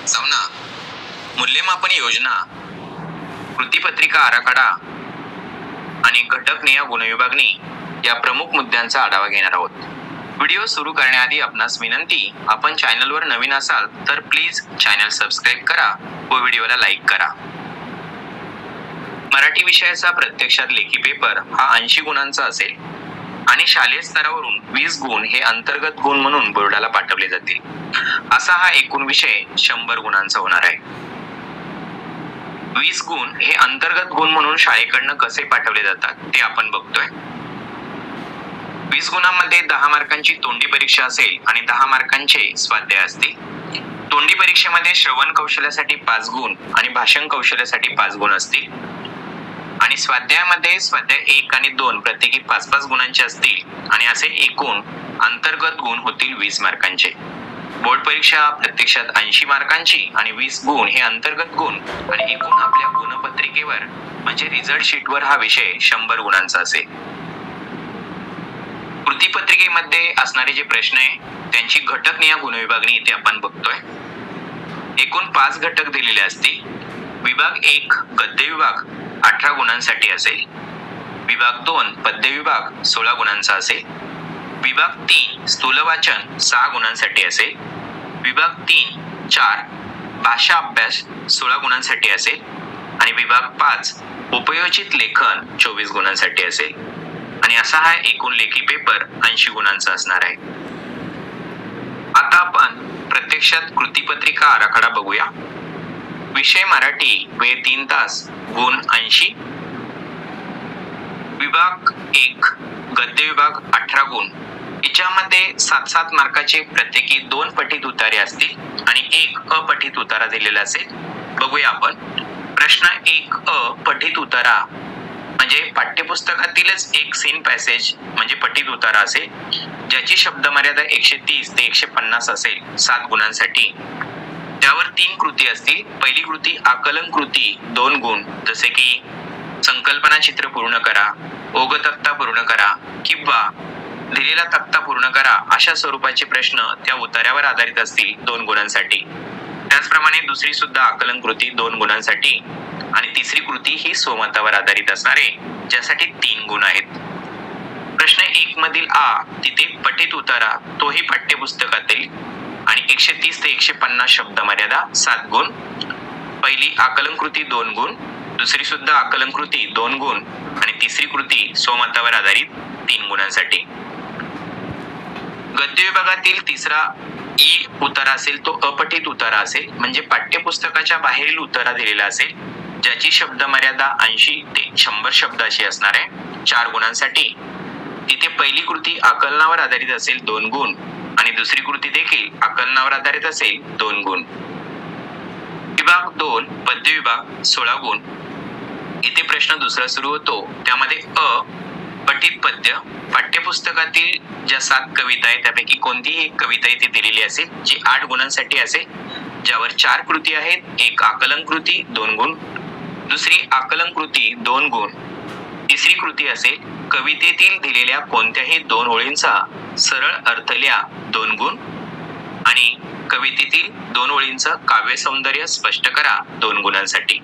सामना, मूल्यमापन योजना, कृतीपत्रिका आराखडा आणि घटकनिहाय गुणविभागणी या प्रमुख मुद्द्यांचा आढावा घेणार आहोत. व्हिडिओ सुरू करण्याआधी आपणास विनंती, आपण चॅनलवर नवीन असाल तर प्लीज चॅनल सबस्क्राईब करा व व्हिडिओला लाईक करा. मराठी विषयाचा प्रत्यक्षात लेखी पेपर हा 80 गुणांचा असेल आणि शालेय स्तरावरून 20 गुण हे अंतर्गत गुण म्हणून बोर्डाला पाठवले जातील. असा हा एकूण विषय 100 गुणांचा होणार आहे. 20 गुण हे अंतर्गत गुण म्हणून शाळेकडनं कसे पाठवले जातात ते आपण बघतोय. 20 गुणांमध्ये 10 मार्कांची तोंडी परीक्षा असेल आणि 10 मार्कांचे स्वाध्याय असतील. तोंडी परीक्षेमध्ये श्रवण कौशल्यासाठी 5 गुण आणि भाषण कौशल्यासाठी 5 गुण असतील आणि स्वाध्यायामध्ये स्वाध्याय 1 आणि 2 प्रत्येकी 5-5 गुणांचे असतील आणि असे एकूण अंतर्गत गुण होतील 20 मार्कांचे. बोर्ड परीक्षा प्रत्यक्षात 80 मार्कांची आणि 20 गुण हे अंतर्गत गुण आणि एकूण आपल्या गुणपत्रिकेवर म्हणजे रिझल्ट शीटवर हा विषय 100 गुणांचा असेल. कृतीपत्रिकेमध्ये असणारे जे प्रश्न आहे त्यांची घटकनिहाय गुणविभागणी इथे आपण बघतोय. एकूण 5 घटक दिलेले असतील. विभाग 1 गद्य विभाग 18 गुणांसाठी असेल. विभाग 2 पद्य विभाग 16 गुणांचा असेल. विभाग 3 स्थूल वाचन 6 गुणांसाठी असेल. विभाग 3-4 भाषा अभ्यास 16 गुणांसाठी असेल आणि विभाग 5 उपयोजित लेखन 24 गुणांसाठी असेल आणि असा हा एकूण लेखी पेपर 80 गुणांचा असणार आहे. आता आपण प्रत्यक्षात कृतीपत्रिका आराखडा बघूया. विषय मराठी, वेळ 3 तास, गुण 80. विभाग 1 गद्य विभाग 18 गुण. याच्यामध्ये 7-7 मार्काचे प्रत्येकी 2 पठित उतारे असतील आणि 1 अपठित उतारा दिलेला असेल. बघूया आपण. प्रश्न 1 पठित उतारा म्हणजे पाठ्यपुस्तकातीलच एक सीन पॅसेज म्हणजे पठित उतारा असेल, ज्याची शब्द मर्यादा 130 ते 150 असेल 7 गुणांसाठी. त्यावर 3 कृती असतील. पहिली कृती आकलन कृती 2 गुण, जसे की संकल्पना चित्र पूर्ण करा, ओघ तक्ता पूर्ण करा किंवा दिलेला तक्ता पूर्ण करा अशा स्वरूपाचे प्रश्न त्या उतार्यावर आधारित असतील 2 गुणांसाठी. त्याचप्रमाणे दुसरी सुद्धा आकलन कृती 2 गुणांसाठी आणि तिसरी कृती ही स्वमतावर आधारित असणार आहे, ज्यासाठी 3 गुण आहेत. प्रश्न 1 मधील आ तिथे पठित उतारा तोही पाठ्यपुस्तकातील आणि 130 ते 150 शब्द मर्यादा 7 गुण. पहिली आकलन कृती 2 गुण, दुसरी सुद्धा आकलन कृती 2 गुण आणि तिसरी कृती स्वमतावर आधारित 3 गुणांसाठी. गद्य विभागातील तिसरा ई उतारा असेल तो अपठित उतारा असेल म्हणजे पाठ्यपुस्तकाच्या बाहेरील उतारा दिलेला असेल, ज्याची शब्द मर्यादा 80 ते 100 शब्द अशी असणार आहे 4 गुणांसाठी. तिथे पहिली कृती आकलनावर आधारित असेल 2 गुण आणि दुसरी कृती देखील आकलनावर आधारित असेल 2 गुण. विभाग 2 पद्य विभाग 16 गुण. इथे प्रश्न दुसरा सुरू होतो. त्यामध्ये पठित पद्य पाठ्यपुस्तकातील ज्या 7 कविता आहेत त्यापैकी कोणतीही एक कविता इथे दिलेली असेल, जी 8 गुणांसाठी असेल, ज्यावर 4 कृती आहेत. एक आकलन कृती 2 गुण, दुसरी आकलन कृती 2 गुण, तिसरी कृती असेल कवितेतील दिलेल्या कोणत्याही 2 ओळींचा सरळ अर्थ लिहा 2 गुण आणि कवितेतील 2 ओळींचं काव्य सौंदर्य स्पष्ट करा 2 गुणांसाठी.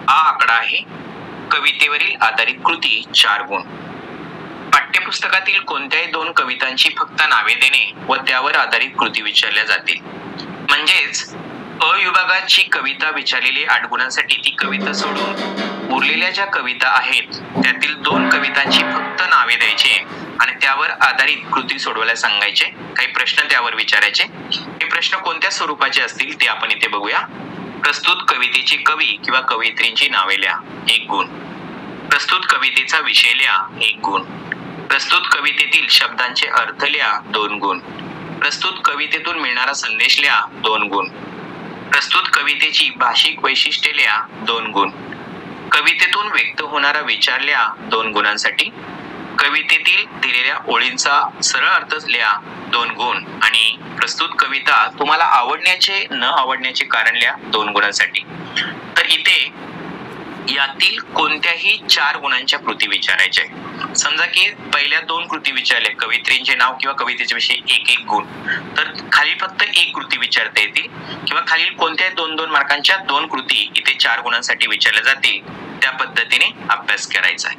हा आकडा आहे. कवितेवरील आधारित कृती 4 गुण. पाठ्यपुस्तकातील कोणत्याही 2 कवितांची फक्त नावे देणे व त्यावर आधारित कृती विचारल्या जातील. म्हणजेच अ विभागाची कविता विचारलेली 8 गुणांसाठी ती कविता सोडून उरलेल्या ज्या कविता आहेत त्यातील 2 कवितांची फक्त नावे द्यायचे आणि त्यावर आधारित कृती सोडवायला सांगायचे. काही प्रश्न त्यावर विचारायचे. हे प्रश्न कोणत्या स्वरूपाचे असतील ते आपण इथे बघूया. प्रस्तुत कवितेची कवी किंवा कवयित्रींची नावे लिहा 1 गुण. प्रस्तुत कवितेचा विषय लिहा 1 गुण. प्रस्तुत कवितेतील शब्दांचे अर्थ लिहा 2 गुण. प्रस्तुत कवितेतून मिळणारा संदेश लिहा 2 गुण. प्रस्तुत कवितेची भाषिक वैशिष्ट्ये लिहा 2 गुण. कवितेतून व्यक्त होणारा विचार लिहा 2 गुणांसाठी. कवितेतील दिलेल्या ओळींचा सरळ अर्थ लिहा 2 गुण आणि प्रस्तुत कविता तुम्हाला आवडण्याचे न आवडण्याचे कारण लिहा 2 गुणांसाठी. तर इथे यातील कोणत्याही 4 गुणांच्या कृती विचारायच्या आहे. समजा की पहिल्या 2 कृती विचारल्या, कवित्रींचे नाव किंवा कवितेच्या विषयी 1-1 गुण, तर खाली फक्त 1 कृती विचारता येतील किंवा खालील कोणत्याही 2-2 मार्कांच्या 2 कृती इथे 4 गुणांसाठी विचारल्या जातील. त्या पद्धतीने अभ्यास करायचा आहे.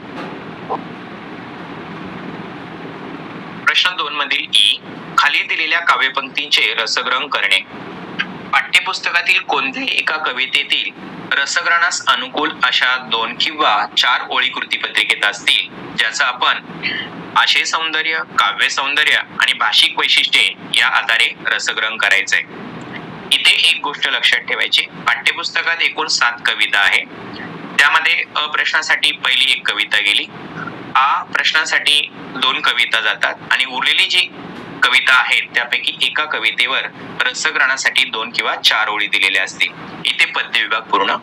प्रश्न 2 मधील ई, खाली दिलेल्या काव्यपंक्तींचे रसग्रहण करणे. पाठ्यपुस्तकातील कोणत्याही एका कवितेतील रसग्रहणास अनुकूल अशा 2 किंवा 4 ओळी कृतीपत्रिकेत असतील, ज्याचा आपण आशय सौंदर्य, काव्य सौंदर्य आणि भाषिक वैशिष्ट्ये या आधारे रसग्रहण करायचंय. इथे एक गोष्ट लक्षात ठेवायची, पाठ्यपुस्तकात एकूण 7 कविता आहे. त्यामध्ये अ प्रश्नासाठी पहिली 1 कविता गेली, आ प्रश्नासाठी 2 कविता जातात आणि उरलेली जी कविता आहेत त्यापैकी एका कवितेवर रसग्रहणासाठी 2 किंवा 4 ओळी दिलेल्या असतील. इथे पद्य विभाग पूर्ण.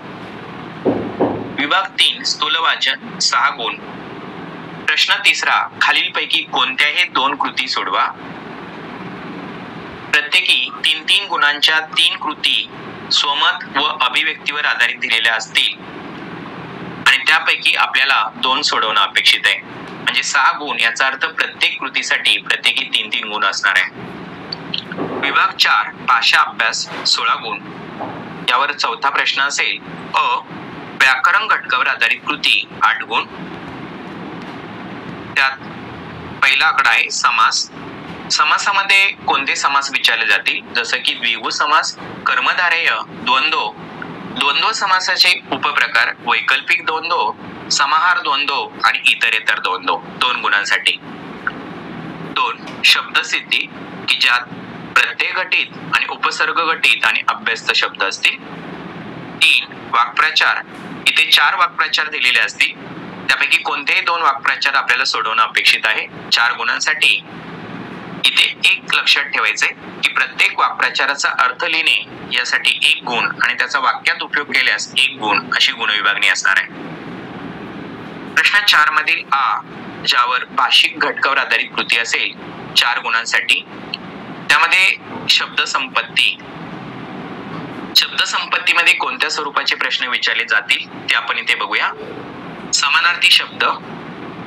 विभाग 3 स्थूलवाचन 6 गुण. प्रश्न 3 खालीलपैकी कोणत्याही 2 कृती सोडवा. प्रत्येकी 3-3 गुणांच्या 3 कृती स्वमत व अभिव्यक्तीवर आधारित दिलेल्या असतील आणि त्यापैकी आपल्याला 2 सोडवणं अपेक्षित आहे. म्हणजे 6 गुण, याचा अर्थ प्रत्येक कृतीसाठी प्रत्येकी 3-3 गुण असणार आहे. विभाग 4 भाषा अभ्यास 16 गुण. यावर चौथा प्रश्न असेल अ व्याकरण घटकावर आधारित कृती 8 गुण. त्यात पहिला आकडा आहे समास. समासामध्ये कोणते समास विचारले जातील, जसं की द्विगु समास, कर्मधारय, द्वंद्व, द्वंद्व समासाचे उपप्रकार, वैकल्पिक द्वंद्व, समाहार द्वंद्व आणि इतरेतर द्वंद्व 2 गुणांसाठी. 2 शब्दसिद्धी, की ज्यात प्रत्यय घटित आणि उपसर्ग घटित आणि अभ्यस्त शब्द असतील. 3 वाक्प्रचार, इथे 4 वाक्प्रचार दिलेले असतील. त्यापैकी कोणतेही 2 वाक्प्रचार आपल्याला सोडवणं अपेक्षित आहे 4 गुणांसाठी. इथे एक लक्षात ठेवायचंय की प्रत्येक वाक्प्रचाराचा अर्थ लिहिणे यासाठी 1 गुण आणि त्याचा वाक्यात उपयोग केल्यास 1 गुण अशी गुणविभागणी असणार आहे. प्रश्न 4 मधील आ, ज्यावर भाषिक घटकावर आधारित कृती असेल 4 गुणांसाठी. त्यामध्ये शब्द संपत्ती. शब्द संपत्तीमध्ये कोणत्या स्वरूपाचे प्रश्न विचारले जातील ते आपण इथे बघूया. समानार्थी शब्द,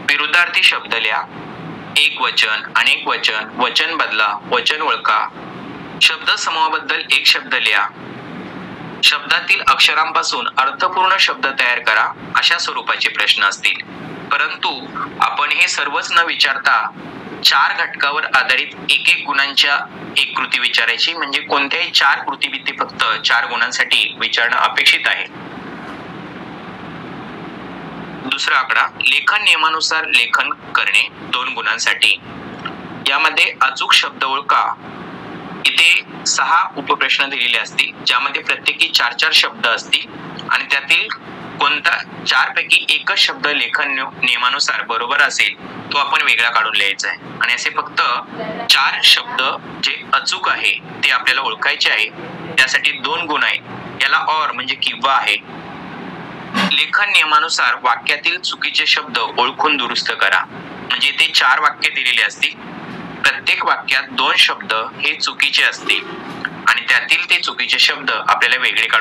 विरुद्धार्थी शब्द लिहा, एक वचन, अनेक वचन, वचन बदला, वचन ओळखा, शब्द समूहाबद्दल 1 शब्द लिहा, शब्दातील अक्षरांपासून अर्थपूर्ण शब्द तयार करा, अशा स्वरूपाचे प्रश्न असतील. परंतु आपण हे सर्वच न विचारता 4 घटकावर आधारित 1-1 गुणांच्या 1 कृती विचारायची. म्हणजे कोणत्याही 4 कृतीभित्ती फक्त 4 गुणांसाठी विचारणं अपेक्षित आहे. दुसरा आकडा लेखन नियमानुसार लेखन करणे 2 गुणांसाठी. यामध्ये अचूक शब्द ओळखा. इथे 6 उपप्रश्न दिलेले असतील, ज्यामध्ये प्रत्येकी 4-4 शब्द असतील आणि त्यातील कोणता 4 पैकी एकच शब्द लेखन नियमानुसार बरोबर असेल तो आपण वेगळा काढून लिहायचा आहे. आणि असे फक्त 4 शब्द जे अचूक आहे ते आपल्याला ओळखायचे आहे. त्यासाठी 2 गुण आहे. याला और म्हणजे किंवा आहे. लेखन नियमानुसार वाक्यातील चुकीचे शब्द ओळखून दुरुस्त करा. म्हणजे ते 4 वाक्य दिलेले असतील, प्रत्येक वाक्यात 2 शब्द हे चुकीचे असतील आणि त्यातील ते चुकीचे शब्द आपल्याला वेगळे काढून